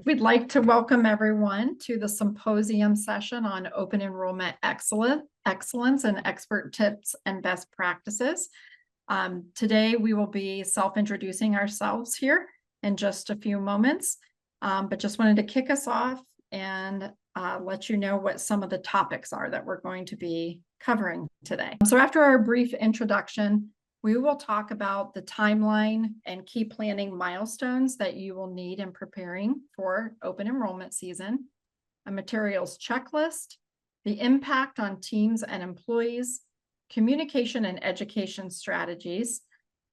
We'd like to welcome everyone to the symposium session on open enrollment excellence and expert tips and best practices. Today, we will be self-introducing ourselves here in just a few moments, but just wanted to kick us off and let you know what some of the topics are that we're going to be covering today. So after our brief introduction, we will talk about the timeline and key planning milestones that you will need in preparing for open enrollment season, a materials checklist, the impact on teams and employees, communication and education strategies,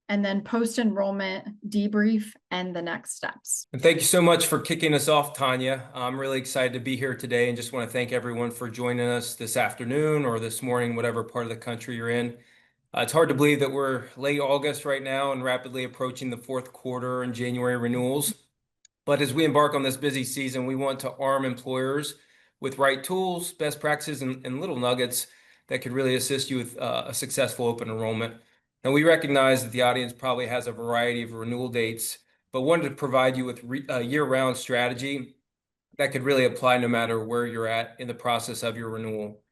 and then post-enrollment debrief and the next steps. And thank you so much for kicking us off, Tanya. I'm really excited to be here today and just want to thank everyone for joining us this afternoon or this morning, whatever part of the country you're in. It's hard to believe that we're late August right now and rapidly approaching the fourth quarter and January renewals. But as we embark on this busy season, we want to arm employers with right tools, best practices, and little nuggets that could really assist you with a successful open enrollment. And we recognize that the audience probably has a variety of renewal dates, but wanted to provide you with a year-round strategy that could really apply no matter where you're at in the process of your renewal.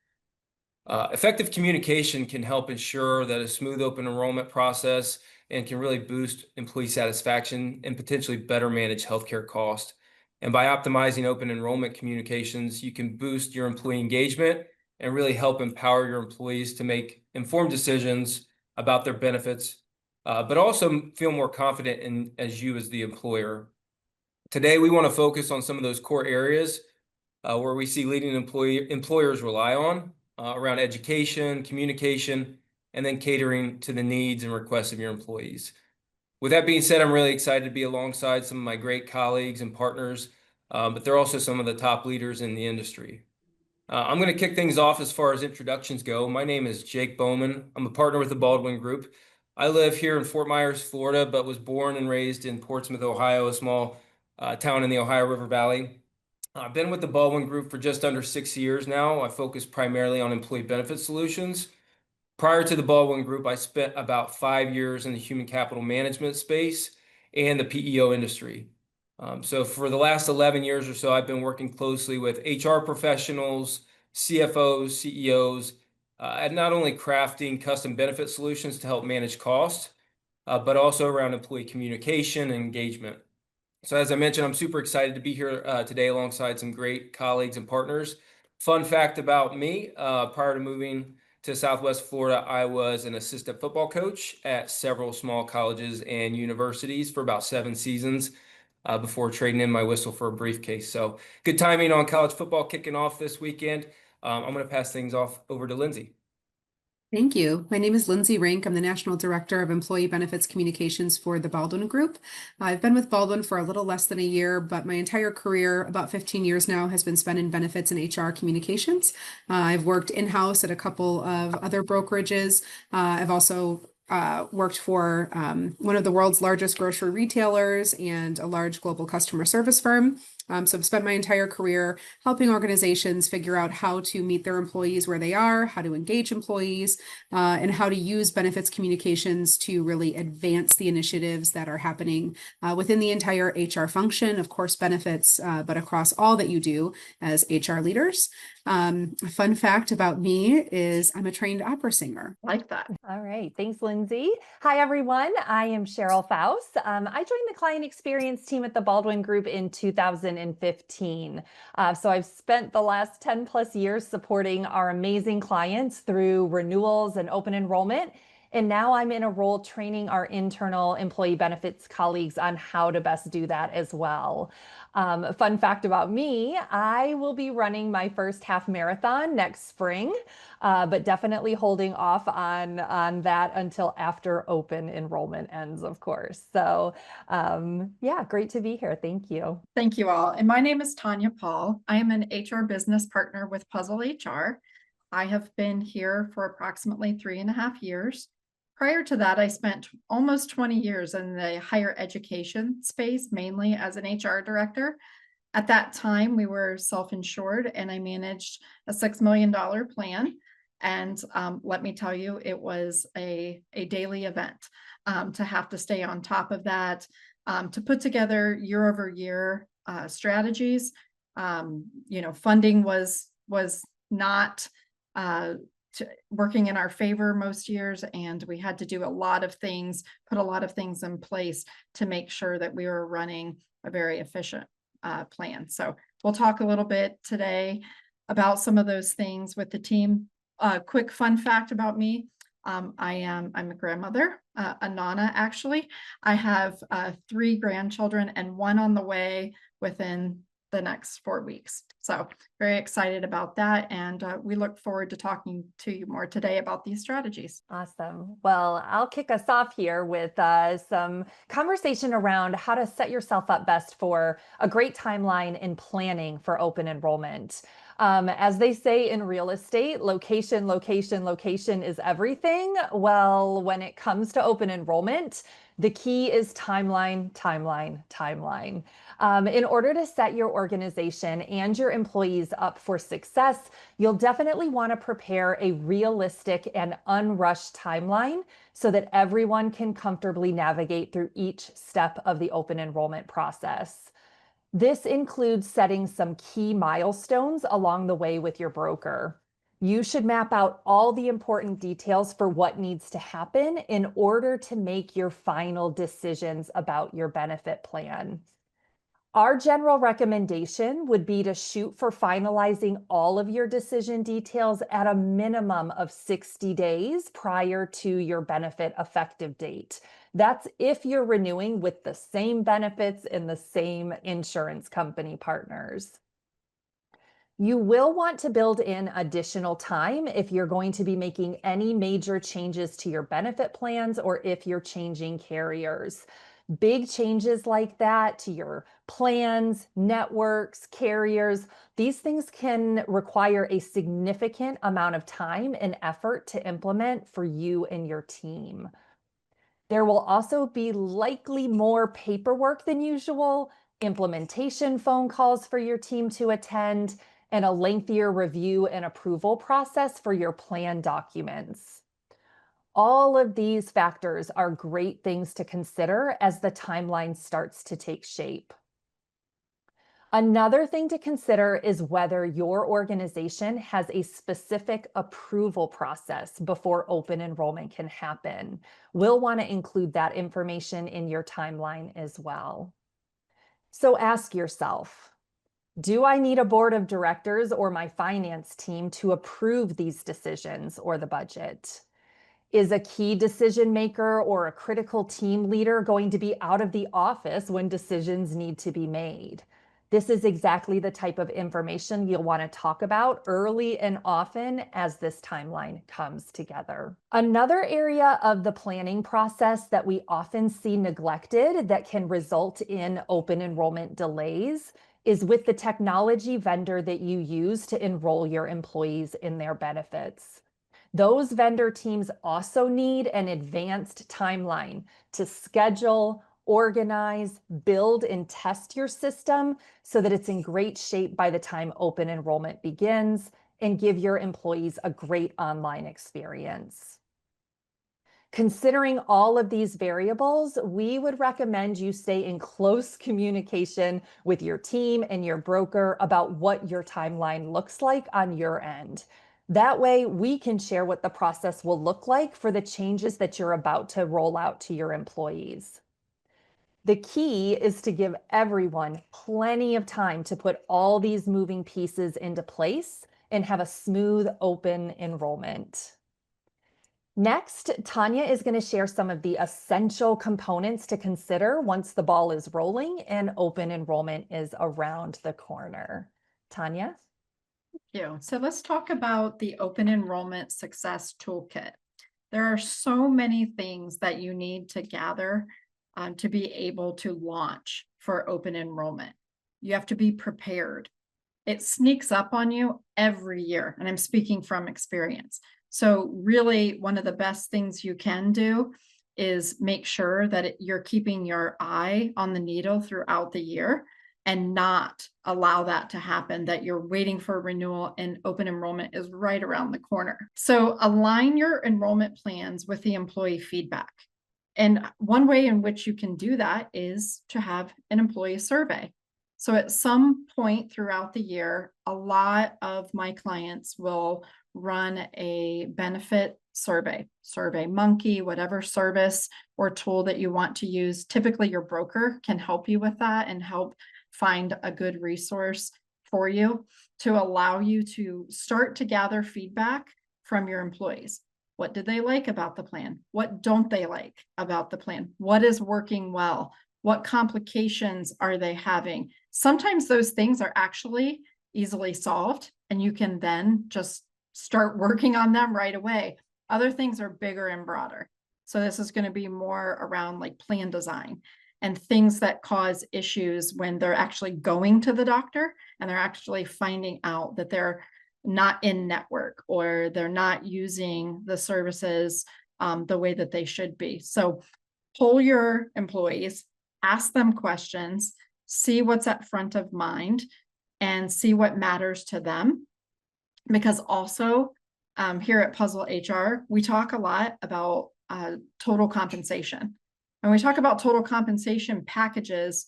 Effective communication can help ensure that a smooth open enrollment process and can really boost employee satisfaction and potentially better manage healthcare costs. And by optimizing open enrollment communications, you can boost your employee engagement and really help empower your employees to make informed decisions about their benefits, but also feel more confident as the employer. Today, we want to focus on some of those core areas where we see leading employers rely on around education, communication, and then catering to the needs and requests of your employees. With that being said, I'm really excited to be alongside some of my great colleagues and partners, but they're also some of the top leaders in the industry. I'm going to kick things off as far as introductions go. My name is Jake Bowman. I'm a partner with the Baldwin Group. I live here in Fort Myers, Florida, but was born and raised in Portsmouth, Ohio, a small town in the Ohio River Valley. I've been with the Baldwin Group for just under 6 years now. I focus primarily on employee benefit solutions. Prior to the Baldwin Group, I spent about 5 years in the human capital management space and the PEO industry. So for the last 11 years or so, I've been working closely with HR professionals, CFOs, CEOs, at not only crafting custom benefit solutions to help manage costs, but also around employee communication and engagement. So as I mentioned, I'm super excited to be here today alongside some great colleagues and partners. Fun fact about me, prior to moving to Southwest Florida, I was an assistant football coach at several small colleges and universities for about 7 seasons before trading in my whistle for a briefcase. So good timing on college football kicking off this weekend. I'm going to pass things off over to Lindsay. Thank you. My name is Lindsay Rink. I'm the National Director of Employee Benefits Communications for the Baldwin Group. I've been with Baldwin for a little less than a year, but my entire career, about 15 years now, has been spent in benefits and HR communications. I've worked in-house at a couple of other brokerages. I've also worked for one of the world's largest grocery retailers and a large global customer service firm. So I've spent my entire career helping organizations figure out how to meet their employees where they are, how to engage employees, and how to use benefits communications to really advance the initiatives that are happening within the entire HR function, of course, benefits, but across all that you do as HR leaders. A fun fact about me is I'm a trained opera singer. Like that. All right. Thanks, Lindsay. Hi, everyone. I am Cheryl Faust. I joined the client experience team at the Baldwin Group in 2015. So I've spent the last 10 plus years supporting our amazing clients through renewals and open enrollment. And now I'm in a role training our internal employee benefits colleagues on how to best do that as well. Fun fact about me, I will be running my first half marathon next spring, but definitely holding off on that until after open enrollment ends, of course. So yeah, great to be here. Thank you. Thank you all. And my name is Tanya Paul. I am an HR business partner with PuzzleHR. I have been here for approximately 3.5 years. Prior to that, I spent almost 20 years in the higher education space, mainly as an HR director. At that time, we were self-insured and I managed a $6 million plan. And let me tell you, it was a daily event to have to stay on top of that, to put together year over year strategies. Funding was not working in our favor most years, and we had to do a lot of things, put a lot of things in place to make sure that we were running a very efficient plan. So we'll talk a little bit today about some of those things with the team. Quick fun fact about me. I'm a grandmother, a Nana actually. I have 3 grandchildren and 1 on the way within the next 4 weeks. So very excited about that. And we look forward to talking to you more today about these strategies. Awesome. Well, I'll kick us off here with some conversation around how to set yourself up best for a great timeline in planning for open enrollment. As they say in real estate, location, location, location is everything. Well, when it comes to open enrollment, the key is timeline, timeline, timeline. In order to set your organization and your employees up for success, you'll definitely want to prepare a realistic and unrushed timeline so that everyone can comfortably navigate through each step of the open enrollment process. This includes setting some key milestones along the way with your broker. You should map out all the important details for what needs to happen in order to make your final decisions about your benefit plan. Our general recommendation would be to shoot for finalizing all of your decision details at a minimum of 60 days prior to your benefit effective date. That's if you're renewing with the same benefits and the same insurance company partners. You will want to build in additional time if you're going to be making any major changes to your benefit plans or if you're changing carriers. Big changes like that to your plans, networks, carriers, these things can require a significant amount of time and effort to implement for you and your team. There will also be likely more paperwork than usual, implementation phone calls for your team to attend, and a lengthier review and approval process for your plan documents. All of these factors are great things to consider as the timeline starts to take shape. Another thing to consider is whether your organization has a specific approval process before open enrollment can happen. We'll want to include that information in your timeline as well. So ask yourself, do I need a board of directors or my finance team to approve these decisions or the budget? Is a key decision maker or a critical team leader going to be out of the office when decisions need to be made? This is exactly the type of information you'll want to talk about early and often as this timeline comes together. Another area of the planning process that we often see neglected that can result in open enrollment delays is with the technology vendor that you use to enroll your employees in their benefits. Those vendor teams also need an advanced timeline to schedule, organize, build, and test your system so that it's in great shape by the time open enrollment begins and give your employees a great online experience. Considering all of these variables, we would recommend you stay in close communication with your team and your broker about what your timeline looks like on your end. That way, we can share what the process will look like for the changes that you're about to roll out to your employees. The key is to give everyone plenty of time to put all these moving pieces into place and have a smooth open enrollment. Next, Tanya is going to share some of the essential components to consider once the ball is rolling and open enrollment is around the corner. Tanya? Thank you. So let's talk about the open enrollment success toolkit. There are so many things that you need to gather to be able to launch for open enrollment. You have to be prepared. It sneaks up on you every year, and I'm speaking from experience. So really, one of the best things you can do is make sure that you're keeping your eye on the needle throughout the year and not allow that to happen, that you're waiting for renewal and open enrollment is right around the corner. So align your enrollment plans with the employee feedback. And one way in which you can do that is to have an employee survey. So at some point throughout the year, a lot of my clients will run a benefit survey, SurveyMonkey, whatever service or tool that you want to use. Typically, your broker can help you with that and help find a good resource for you to allow you to start to gather feedback from your employees. What did they like about the plan? What don't they like about the plan? What is working well? What complications are they having? Sometimes those things are actually easily solved, and you can then just start working on them right away. Other things are bigger and broader. So this is going to be more around like plan design and things that cause issues when they're actually going to the doctor and they're actually finding out that they're not in network or they're not using the services the way that they should be. So poll your employees, ask them questions, see what's at front of mind, and see what matters to them. Because also here at PuzzleHR, we talk a lot about total compensation. When we talk about total compensation packages,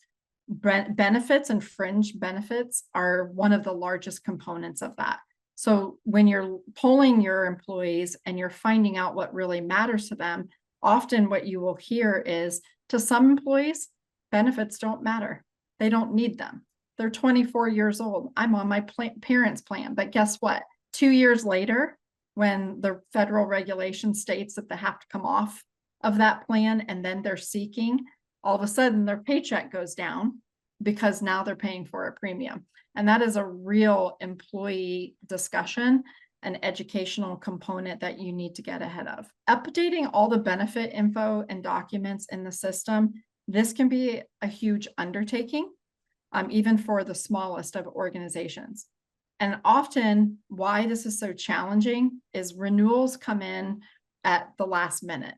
benefits and fringe benefits are one of the largest components of that. So when you're polling your employees and you're finding out what really matters to them, often what you will hear is, to some employees, benefits don't matter. They don't need them. They're 24 years old. I'm on my parents' plan, but guess what? 2 years later, when the federal regulation states that they have to come off of that plan and then they're seeking, all of a sudden their paycheck goes down because now they're paying for a premium. And that is a real employee discussion, an educational component that you need to get ahead of. Updating all the benefit info and documents in the system, this can be a huge undertaking, even for the smallest of organizations. And often why this is so challenging is renewals come in at the last minute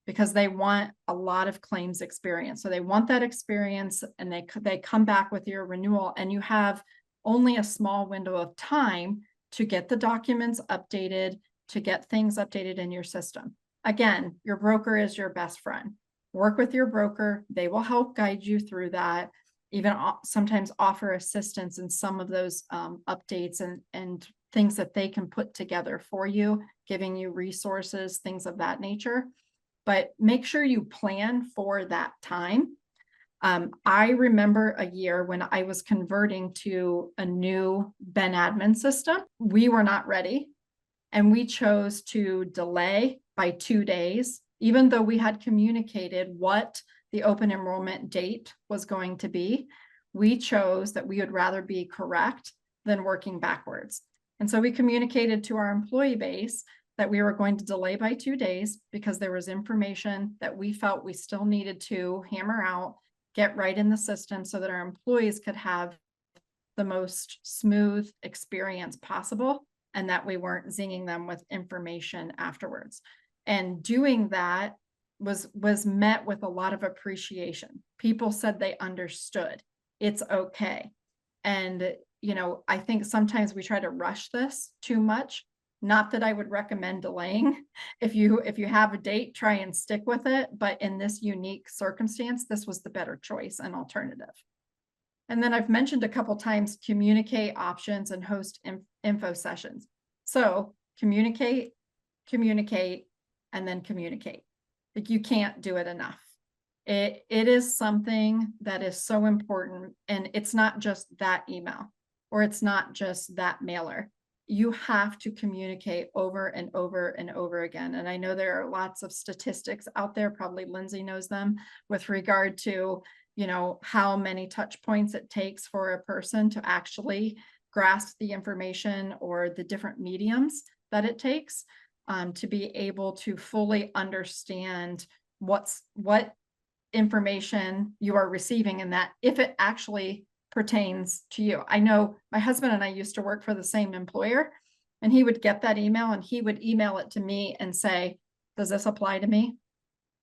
because they want a lot of claims experience. So they want that experience and they come back with your renewal, and you have only a small window of time to get the documents updated, to get things updated in your system. Again, your broker is your best friend. Work with your broker. They will help guide you through that, even sometimes offer assistance in some of those updates and things that they can put together for you, giving you resources, things of that nature. But make sure you plan for that time. I remember a year when I was converting to a new Ben admin system. We were not ready, and we chose to delay by 2 days, even though we had communicated what the open enrollment date was going to be. We chose that we would rather be correct than working backwards. And so we communicated to our employee base that we were going to delay by 2 days because there was information that we felt we still needed to hammer out, get right in the system so that our employees could have the most smooth experience possible and that we weren't zinging them with information afterwards. And doing that was met with a lot of appreciation. People said they understood. It's okay. And, you know, I think sometimes we try to rush this too much. Not that I would recommend delaying. If you have a date, try and stick with it. But in this unique circumstance, this was the better choice and alternative. And then I've mentioned a couple times, communicate options and host info sessions. So communicate, and then communicate. Like, you can't do it enough. It is something that is so important, and it's not just that email or it's not just that mailer. You have to communicate over and over and over again. And I know there are lots of statistics out there, probably Lindsay knows them, with regard to, you know, how many touch points it takes for a person to actually grasp the information or the different mediums that it takes to be able to fully understand what information you are receiving, and that if it actually pertains to you. I know my husband and I used to work for the same employer, and he would get that email and he would email it to me and say, does this apply to me?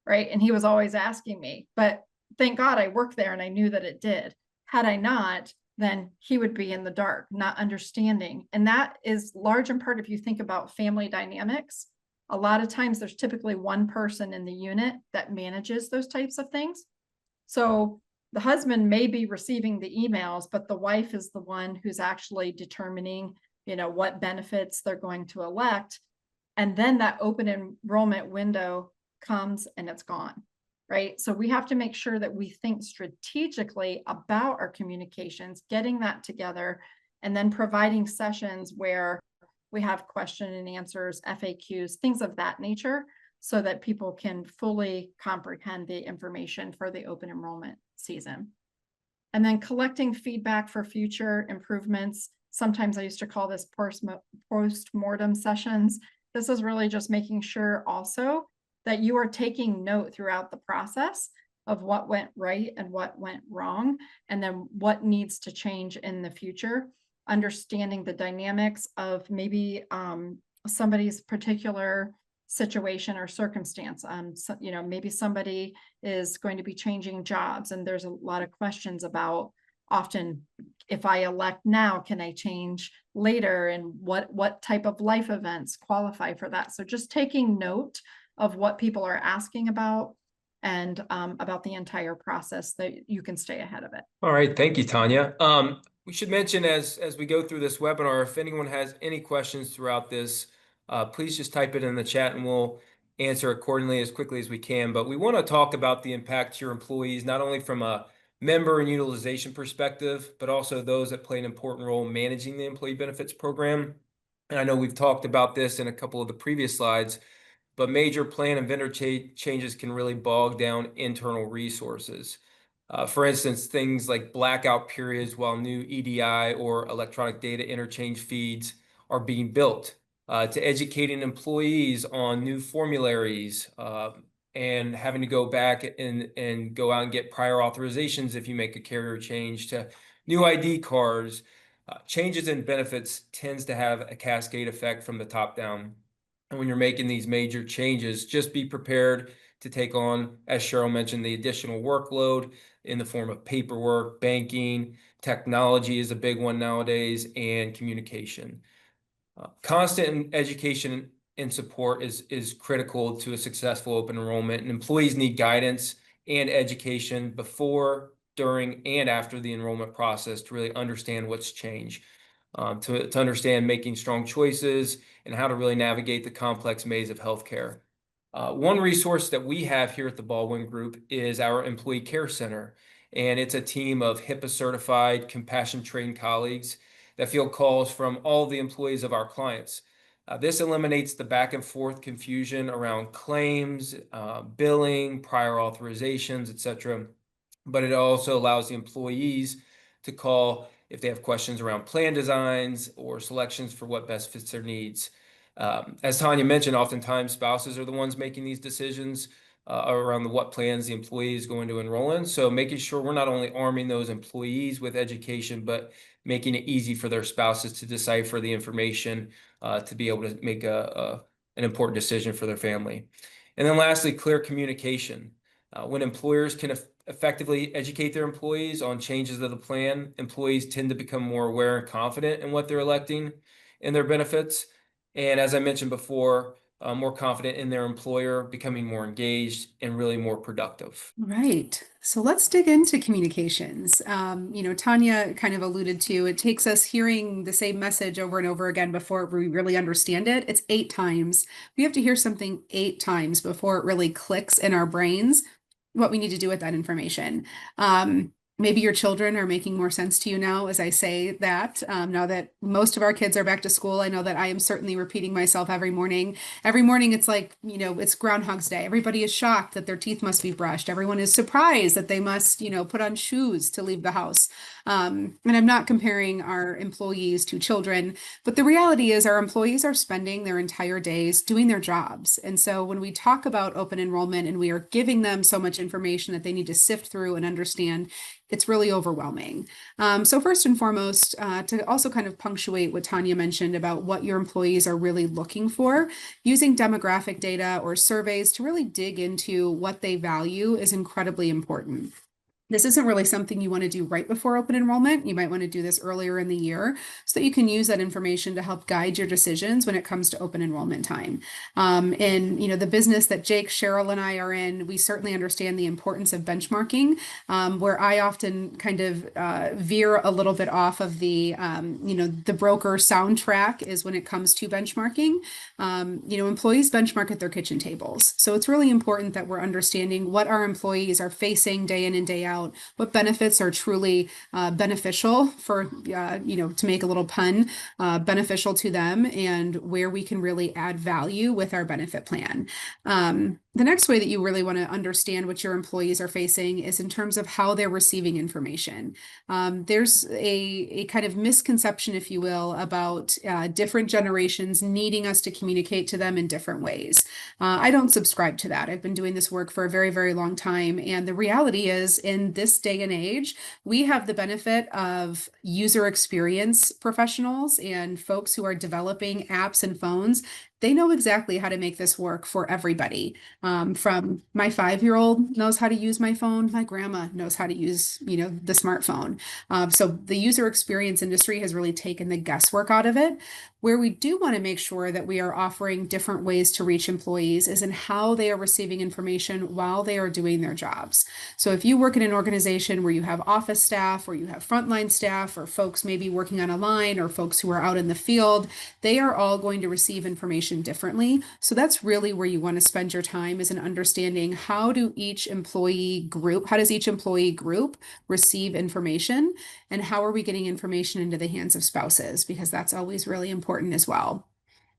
Right. And he was always asking me, but thank God I worked there and I knew that it did. Had I not, then he would be in the dark, not understanding. And that is large in part, if you think about family dynamics, a lot of times there's typically one person in the unit that manages those types of things. So the husband may be receiving the emails, but the wife is the one who's actually determining, what benefits they're going to elect. And then that open enrollment window comes and it's gone, right? So we have to make sure that we think strategically about our communications, getting that together, and then providing sessions where we have question and answers, FAQs, things of that nature, so that people can fully comprehend the information for the open enrollment season. And then collecting feedback for future improvements. Sometimes I used to call this post-mortem sessions. This is really just making sure also that you are taking note throughout the process of what went right and what went wrong, and then what needs to change in the future. Understanding the dynamics of maybe somebody's particular situation or circumstance. So, maybe somebody is going to be changing jobs, and there's a lot of questions about often, if I elect now, can I change later, and what type of life events qualify for that? So just taking note of what people are asking about, and about the entire process, that you can stay ahead of it. All right, thank you, Tanya. We should mention as we go through this webinar, if anyone has any questions throughout this, please just type it in the chat and we'll answer accordingly as quickly as we can. But we want to talk about the impact to your employees, not only from a member and utilization perspective, but also those that play an important role in managing the employee benefits program. And I know we've talked about this in a couple of the previous slides, but major plan and vendor changes can really bog down internal resources. For instance, things like blackout periods while new EDI or electronic data interchange feeds are being built, to educating employees on new formularies, and having to go back and go out and get prior authorizations if you make a carrier change, to new ID cards. Changes in benefits tends to have a cascade effect from the top down. And when you're making these major changes, just be prepared to take on, as Cheryl mentioned, the additional workload in the form of paperwork, banking, technology is a big one nowadays, and communication. Constant education and support is critical to a successful open enrollment, and employees need guidance and education before, during, and after the enrollment process to really understand what's changed, to understand making strong choices and how to really navigate the complex maze of healthcare. One resource that we have here at the Baldwin Group is our Employee Care Center, and it's a team of HIPAA certified, compassion trained colleagues that field calls from all the employees of our clients. This eliminates the back and forth confusion around claims, billing, prior authorizations, etc. But it also allows the employees to call if they have questions around plan designs or selections for what best fits their needs. As Tanya mentioned, oftentimes spouses are the ones making these decisions around what plans the employee is going to enroll in. So making sure we're not only arming those employees with education, but making it easy for their spouses to decipher the information to be able to make an important decision for their family. And then lastly, clear communication. When employers can effectively educate their employees on changes of the plan, employees tend to become more aware and confident in what they're electing and their benefits. And as I mentioned before, more confident in their employer, becoming more engaged and really more productive. Right. So let's dig into communications. Tanya kind of alluded to, it takes us hearing the same message over and over again before we really understand it. It's 8 times. We have to hear something 8 times before it really clicks in our brains what we need to do with that information. Maybe your children are making more sense to you now as I say that. Now that most of our kids are back to school, I know that I am certainly repeating myself every morning. Every morning it's like, it's Groundhog's Day. Everybody is shocked that their teeth must be brushed. Everyone is surprised that they must, put on shoes to leave the house. And I'm not comparing our employees to children, but the reality is our employees are spending their entire days doing their jobs. And so when we talk about open enrollment and we are giving them so much information that they need to sift through and understand, it's really overwhelming. So first and foremost, to also kind of punctuate what Tanya mentioned about what your employees are really looking for, using demographic data or surveys to really dig into what they value is incredibly important. This isn't really something you want to do right before open enrollment. You might want to do this earlier in the year so that you can use that information to help guide your decisions when it comes to open enrollment time. In the business that Jake, Cheryl, and I are in, we certainly understand the importance of benchmarking, where I often kind of veer a little bit off of the broker soundtrack is when it comes to benchmarking. Employees benchmark at their kitchen tables. So it's really important that we're understanding what our employees are facing day in and day out, what benefits are truly beneficial for, to make a little pun, beneficial to them, and where we can really add value with our benefit plan. The next way that you really want to understand what your employees are facing is in terms of how they're receiving information. There's a kind of misconception, if you will, about different generations needing us to communicate to them in different ways. I don't subscribe to that. I've been doing this work for a very, very long time. And the reality is, in this day and age, we have the benefit of user experience professionals and folks who are developing apps and phones. They know exactly how to make this work for everybody. From my 5-year-old knows how to use my phone. My grandma knows how to use, the smartphone. So the user experience industry has really taken the guesswork out of it. Where we do want to make sure that we are offering different ways to reach employees is in how they are receiving information while they are doing their jobs. So if you work in an organization where you have office staff, or you have frontline staff, or folks maybe working on a line, or folks who are out in the field, they are all going to receive information differently. So that's really where you want to spend your time, is in understanding how does each employee group receive information, and how are we getting information into the hands of spouses, because that's always really important as well.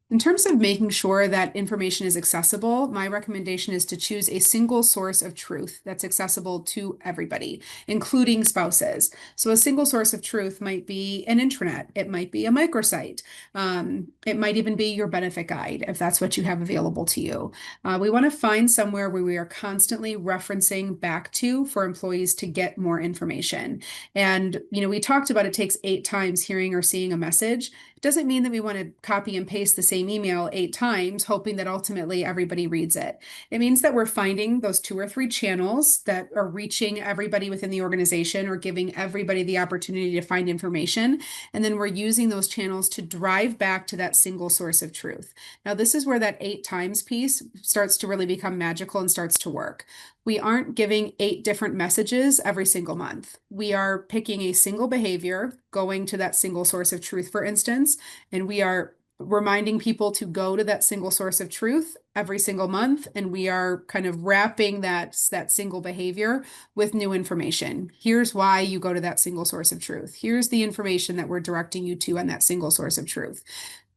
In terms of making sure that information is accessible, my recommendation is to choose a single source of truth that's accessible to everybody, including spouses. So a single source of truth might be an intranet. It might be a microsite. It might even be your benefit guide, if that's what you have available to you. We want to find somewhere where we are constantly referencing back to for employees to get more information. And, we talked about it takes 8 times hearing or seeing a message. It doesn't mean that we want to copy and paste the same email 8 times, hoping that ultimately everybody reads it. It means that we're finding those 2 or 3 channels that are reaching everybody within the organization, or giving everybody the opportunity to find information. And then we're using those channels to drive back to that single source of truth. Now, this is where that 8 times piece starts to really become magical and starts to work. We aren't giving 8 different messages every single month. We are picking a single behavior, going to that single source of truth, for instance, and we are reminding people to go to that single source of truth every single month. And we are kind of wrapping that single behavior with new information. Here's why you go to that single source of truth. Here's the information that we're directing you to on that single source of truth.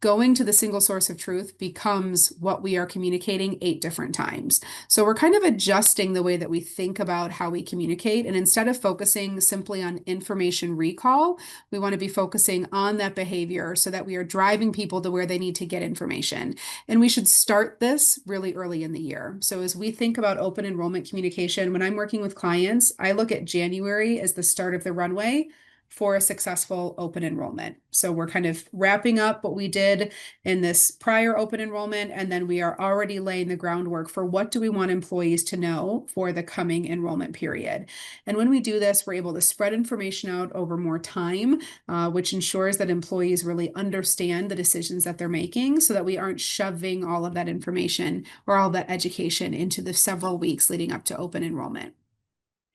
Going to the single source of truth becomes what we are communicating 8 different times. So we're kind of adjusting the way that we think about how we communicate. And instead of focusing simply on information recall, we want to be focusing on that behavior so that we are driving people to where they need to get information. And we should start this really early in the year. So as we think about open enrollment communication, when I'm working with clients, I look at January as the start of the runway for a successful open enrollment. So we're kind of wrapping up what we did in this prior open enrollment, and then we are already laying the groundwork for what do we want employees to know for the coming enrollment period. And when we do this, we're able to spread information out over more time, which ensures that employees really understand the decisions that they're making, so that we aren't shoving all of that information or all that education into the several weeks leading up to open enrollment.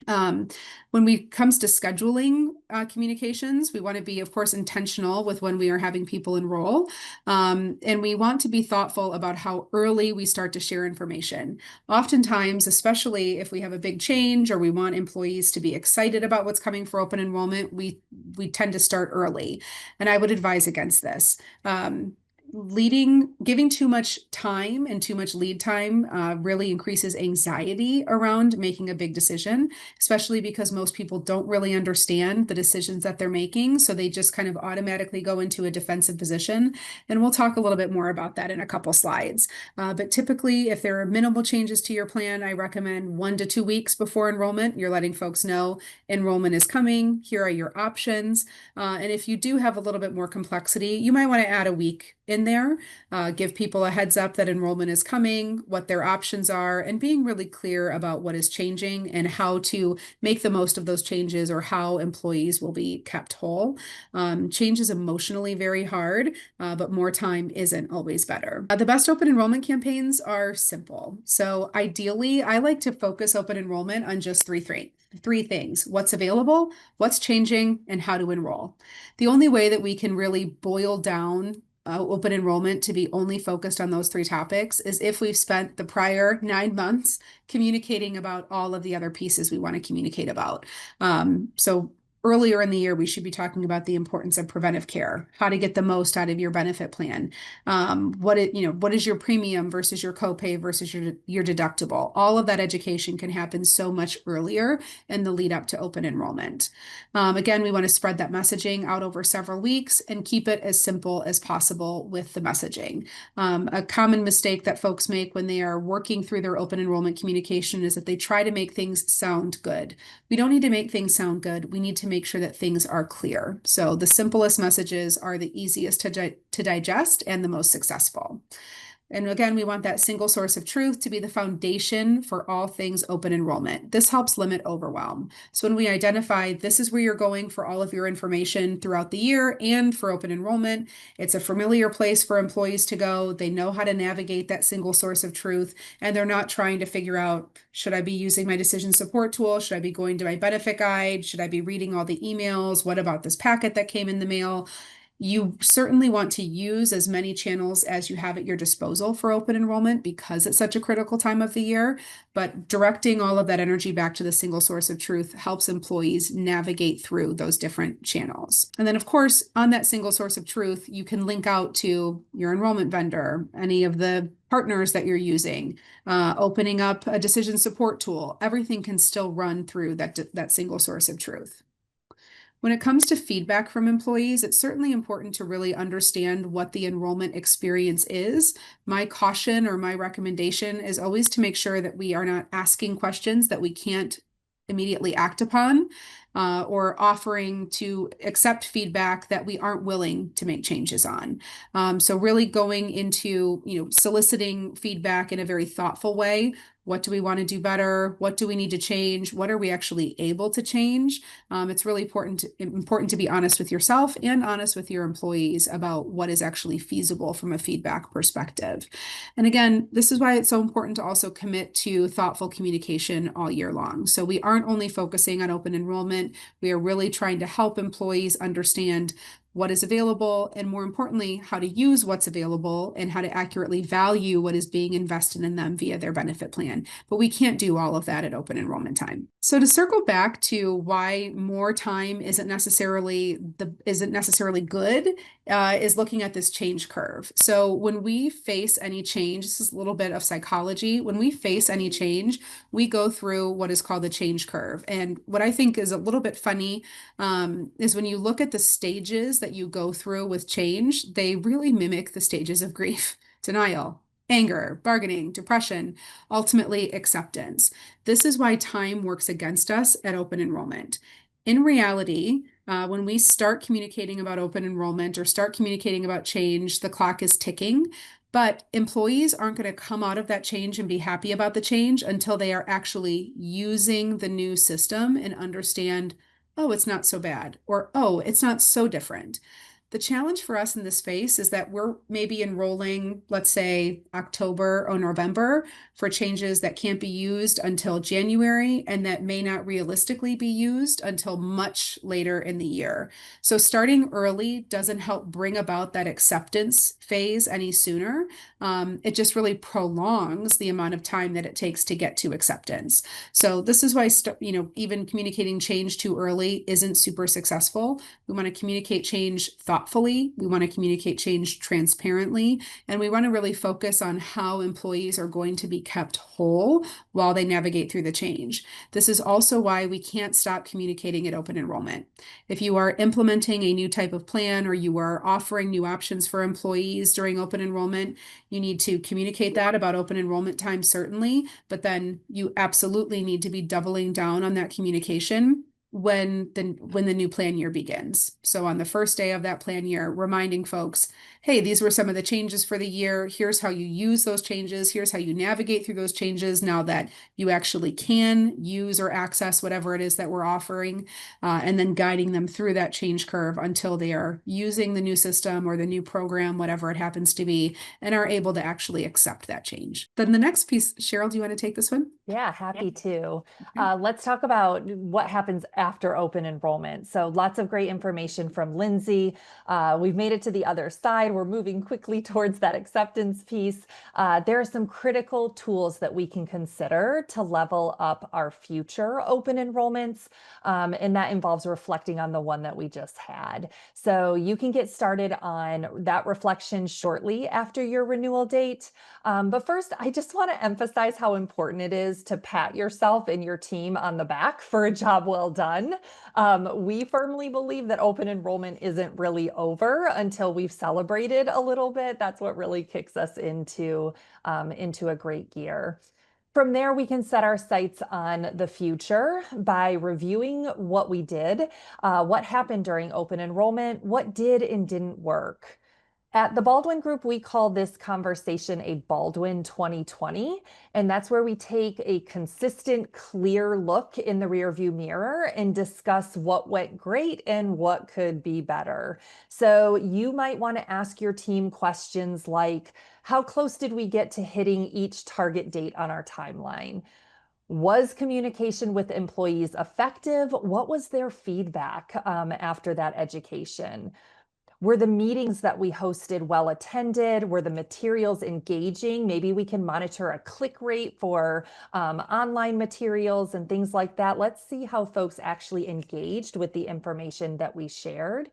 When it comes to scheduling communications, we want to be, of course, intentional with when we are having people enroll. And we want to be thoughtful about how early we start to share information. Oftentimes, especially if we have a big change or we want employees to be excited about what's coming for open enrollment, we tend to start early. And I would advise against this. Giving too much time and too much lead time really increases anxiety around making a big decision, especially because most people don't really understand the decisions that they're making. So they just kind of automatically go into a defensive position. And we'll talk a little bit more about that in a couple slides. But typically, if there are minimal changes to your plan, I recommend 1 to 2 weeks before enrollment, you're letting folks know enrollment is coming. Here are your options. And if you do have a little bit more complexity, you might want to add a week in there, give people a heads up that enrollment is coming, what their options are, and being really clear about what is changing and how to make the most of those changes or how employees will be kept whole. Change is emotionally very hard, but more time isn't always better. The best open enrollment campaigns are simple. So ideally, I like to focus open enrollment on just three things: what's available, what's changing, and how to enroll. The only way that we can really boil down open enrollment to be only focused on those three topics is if we've spent the prior 9 months communicating about all of the other pieces we want to communicate about. So earlier in the year, we should be talking about the importance of preventive care, how to get the most out of your benefit plan. What is your premium versus your copay versus your deductible? All of that education can happen so much earlier in the lead up to open enrollment. Again, we want to spread that messaging out over several weeks and keep it as simple as possible with the messaging. A common mistake that folks make when they are working through their open enrollment communication is that they try to make things sound good. We don't need to make things sound good. We need to make sure that things are clear. So the simplest messages are the easiest to digest and the most successful. And again, we want that single source of truth to be the foundation for all things open enrollment. This helps limit overwhelm. So when we identify this is where you're going for all of your information throughout the year and for open enrollment, it's a familiar place for employees to go. They know how to navigate that single source of truth, and they're not trying to figure out, should I be using my decision support tool? Should I be going to my benefit guide? Should I be reading all the emails? What about this packet that came in the mail? You certainly want to use as many channels as you have at your disposal for open enrollment because it's such a critical time of the year, but directing all of that energy back to the single source of truth helps employees navigate through those different channels. And then, of course, on that single source of truth, you can link out to your enrollment vendor, any of the partners that you're using, opening up a decision support tool. Everything can still run through that single source of truth. When it comes to feedback from employees, it's certainly important to really understand what the enrollment experience is. My caution or my recommendation is always to make sure that we are not asking questions that we can't immediately act upon, or offering to accept feedback that we aren't willing to make changes on. So really going into, soliciting feedback in a very thoughtful way. What do we want to do better? What do we need to change? What are we actually able to change? It's really important to be honest with yourself and honest with your employees about what is actually feasible from a feedback perspective. And again, this is why it's so important to also commit to thoughtful communication all year long. So we aren't only focusing on open enrollment, we are really trying to help employees understand what is available, and more importantly, how to use what's available and how to accurately value what is being invested in them via their benefit plan. But we can't do all of that at open enrollment time. So to circle back to why more time isn't necessarily good, is looking at this change curve. So when we face any change, this is a little bit of psychology. When we face any change, we go through what is called the change curve. And what I think is a little bit funny is when you look at the stages that you go through with change, they really mimic the stages of grief: denial, anger, bargaining, depression, ultimately acceptance. This is why time works against us at open enrollment. In reality, when we start communicating about open enrollment or start communicating about change, the clock is ticking. But employees aren't going to come out of that change and be happy about the change until they are actually using the new system and understand, oh, it's not so bad, or oh, it's not so different. The challenge for us in this space is that we're maybe enrolling, let's say, October or November for changes that can't be used until January and that may not realistically be used until much later in the year. So starting early doesn't help bring about that acceptance phase any sooner. It just really prolongs the amount of time that it takes to get to acceptance. So this is why, even communicating change too early isn't super successful. We want to communicate change thoughtfully. We want to communicate change transparently. And we want to really focus on how employees are going to be kept whole while they navigate through the change. This is also why we can't stop communicating at open enrollment. If you are implementing a new type of plan or you are offering new options for employees during open enrollment, you need to communicate that about open enrollment time, certainly, but then you absolutely need to be doubling down on that communication when the new plan year begins. So on the first day of that plan year, reminding folks, hey, these were some of the changes for the year. Here's how you use those changes. Here's how you navigate through those changes now that you actually can use or access whatever it is that we're offering, and then guiding them through that change curve until they are using the new system or the new program, whatever it happens to be, and are able to actually accept that change. Then the next piece, Cheryl, do you want to take this one? Yeah, happy to. Let's talk about what happens after open enrollment. So lots of great information from Lindsay. We've made it to the other side. We're moving quickly towards that acceptance piece. There are some critical tools that we can consider to level up our future open enrollments. And that involves reflecting on the one that we just had. So you can get started on that reflection shortly after your renewal date. But first, I just want to emphasize how important it is to pat yourself and your team on the back for a job well done. We firmly believe that open enrollment isn't really over until we've celebrated a little bit. That's what really kicks us into a great year. From there, we can set our sights on the future by reviewing what we did, what happened during open enrollment, what did and didn't work. At the Baldwin Group, we call this conversation a Baldwin 2020, and that's where we take a consistent, clear look in the rearview mirror and discuss what went great and what could be better. So you might want to ask your team questions like, how close did we get to hitting each target date on our timeline? Was communication with employees effective? What was their feedback after that education? Were the meetings that we hosted well attended? Were the materials engaging? Maybe we can monitor a click rate for online materials and things like that. Let's see how folks actually engaged with the information that we shared.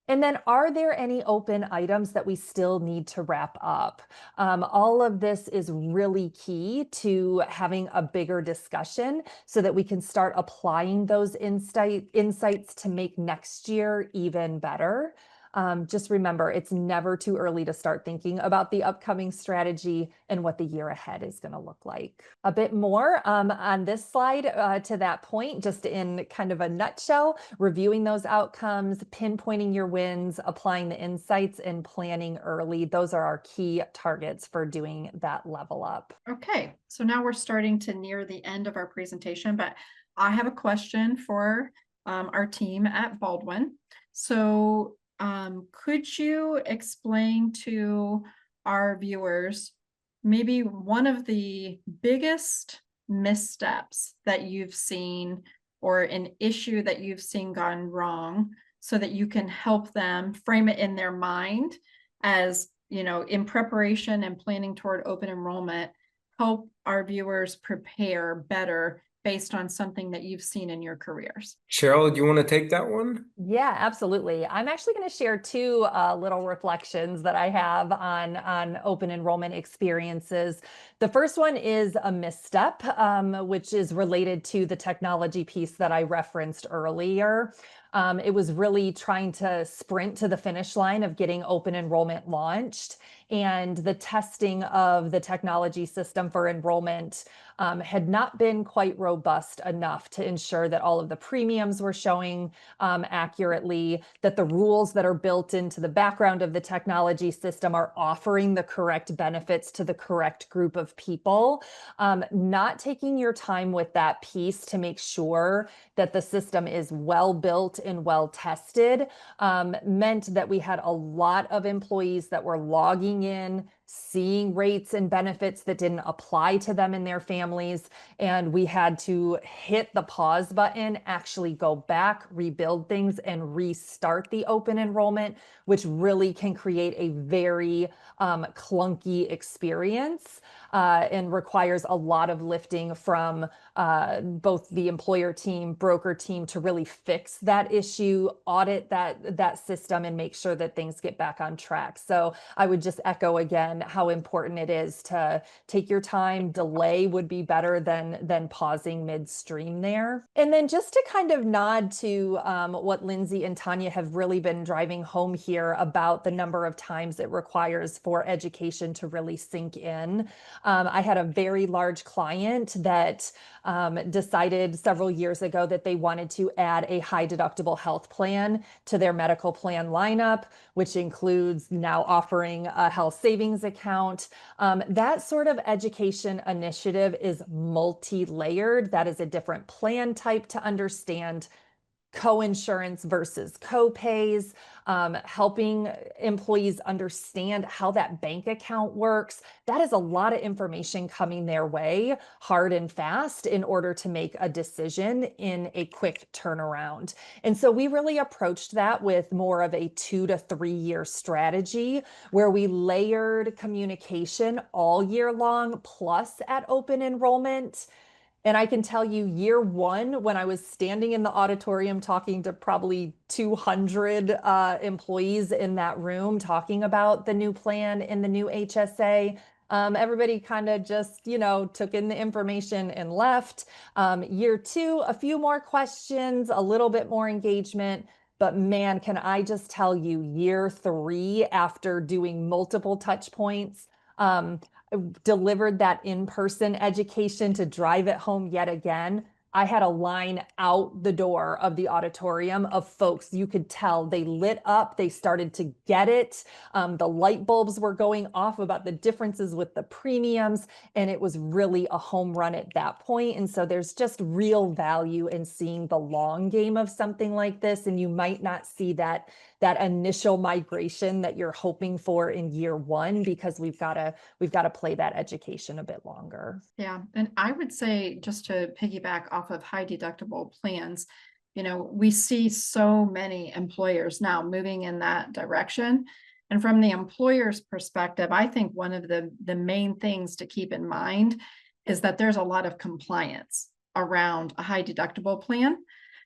And then, are there any open items that we still need to wrap up? All of this is really key to having a bigger discussion so that we can start applying those insights to make next year even better. Just remember, it's never too early to start thinking about the upcoming strategy and what the year ahead is going to look like. A bit more on this slide to that point, just in kind of a nutshell, reviewing those outcomes, pinpointing your wins, applying the insights, and planning early. Those are our key targets for doing that level up. Okay, so now we're starting to near the end of our presentation, but I have a question for our team at Baldwin. So could you explain to our viewers maybe one of the biggest missteps that you've seen or an issue that you've seen gone wrong so that you can help them frame it in their mind as, you know, in preparation and planning toward open enrollment, help our viewers prepare better based on something that you've seen in your careers? Cheryl, do you want to take that one? Yeah, absolutely. I'm actually going to share two little reflections that I have on open enrollment experiences. The first one is a misstep, which is related to the technology piece that I referenced earlier. It was really trying to sprint to the finish line of getting open enrollment launched, and the testing of the technology system for enrollment had not been quite robust enough to ensure that all of the premiums were showing accurately, that the rules that are built into the background of the technology system are offering the correct benefits to the correct group of people. Not taking your time with that piece to make sure that the system is well built and well tested meant that we had a lot of employees that were logging in, seeing rates and benefits that didn't apply to them and their families. And we had to hit the pause button, actually go back, rebuild things, and restart the open enrollment, which really can create a very clunky experience and requires a lot of lifting from both the employer team, broker team to really fix that issue, audit that system, and make sure that things get back on track. So I would just echo again how important it is to take your time. Delay would be better than pausing midstream there. And then just to kind of nod to what Lindsay and Tanya have really been driving home here about the number of times it requires for education to really sink in. I had a very large client that decided several years ago that they wanted to add a high deductible health plan to their medical plan lineup, which includes now offering a health savings account. That sort of education initiative is multi-layered. That is a different plan type to understand co-insurance versus co-pays, helping employees understand how that bank account works. That is a lot of information coming their way hard and fast in order to make a decision in a quick turnaround. And so we really approached that with more of a 2 to 3 year strategy where we layered communication all year long, plus at open enrollment. And I can tell you, year one, when I was standing in the auditorium talking to probably 200 employees in that room talking about the new plan and the new HSA, everybody kind of just, took in the information and left. Year two, a few more questions, a little bit more engagement. But man, can I just tell you, year three, after doing multiple touch points, delivered that in-person education to drive it home yet again. I had a line out the door of the auditorium of folks. You could tell they lit up, they started to get it. The light bulbs were going off about the differences with the premiums, and it was really a home run at that point. And so there's just real value in seeing the long game of something like this, and you might not see that initial migration that you're hoping for in year one, because we've got to play that education a bit longer. Yeah, and I would say, just to piggyback off of high deductible plans, we see so many employers now moving in that direction. And from the employer's perspective, I think one of the main things to keep in mind is that there's a lot of compliance around a high deductible plan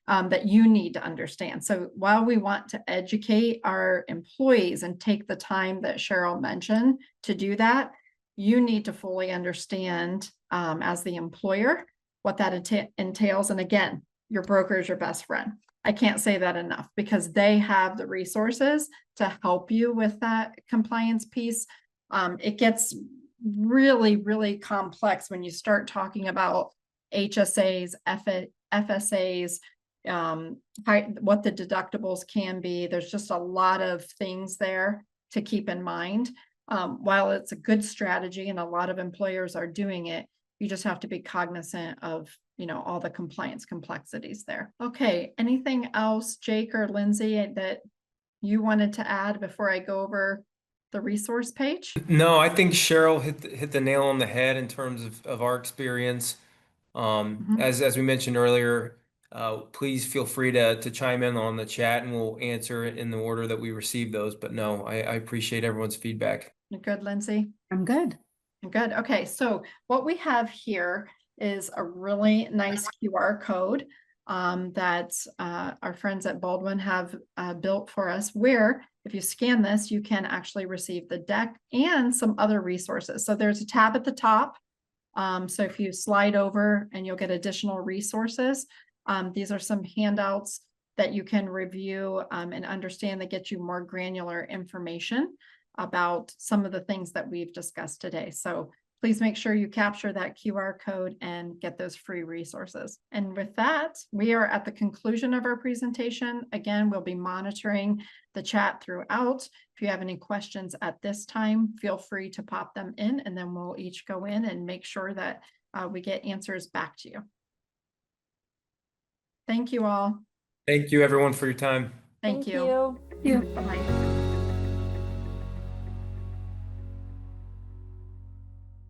that you need to understand. So while we want to educate our employees and take the time that Cheryl mentioned to do that, you need to fully understand as the employer what that entails. And again, your broker is your best friend. I can't say that enough, because they have the resources to help you with that compliance piece. It gets really, really complex when you start talking about HSAs, FSAs, what the deductibles can be. There's just a lot of things there to keep in mind. While it's a good strategy and a lot of employers are doing it, you just have to be cognizant of, all the compliance complexities there. Okay, anything else, Jake or Lindsay, that you wanted to add before I go over the resource page? No, I think Cheryl hit the nail on the head in terms of our experience. As we mentioned earlier, please feel free to chime in on the chat, and we'll answer it in the order that we receive those. But no, I appreciate everyone's feedback. You're good, Lindsay? I'm good. Good. Okay, so what we have here is a really nice QR code that our friends at Baldwin have built for us, where if you scan this, you can actually receive the deck and some other resources. So there's a tab at the top. So if you slide over, and you'll get additional resources. These are some handouts that you can review and understand, that get you more granular information about some of the things that we've discussed today. So please make sure you capture that QR code and get those free resources. And with that, we are at the conclusion of our presentation. Again, we'll be monitoring the chat throughout. If you have any questions at this time, feel free to pop them in, and then we'll each go in and make sure that we get answers back to you. Thank you all. Thank you, everyone, for your time. Thank you. Yeah. Bye-bye.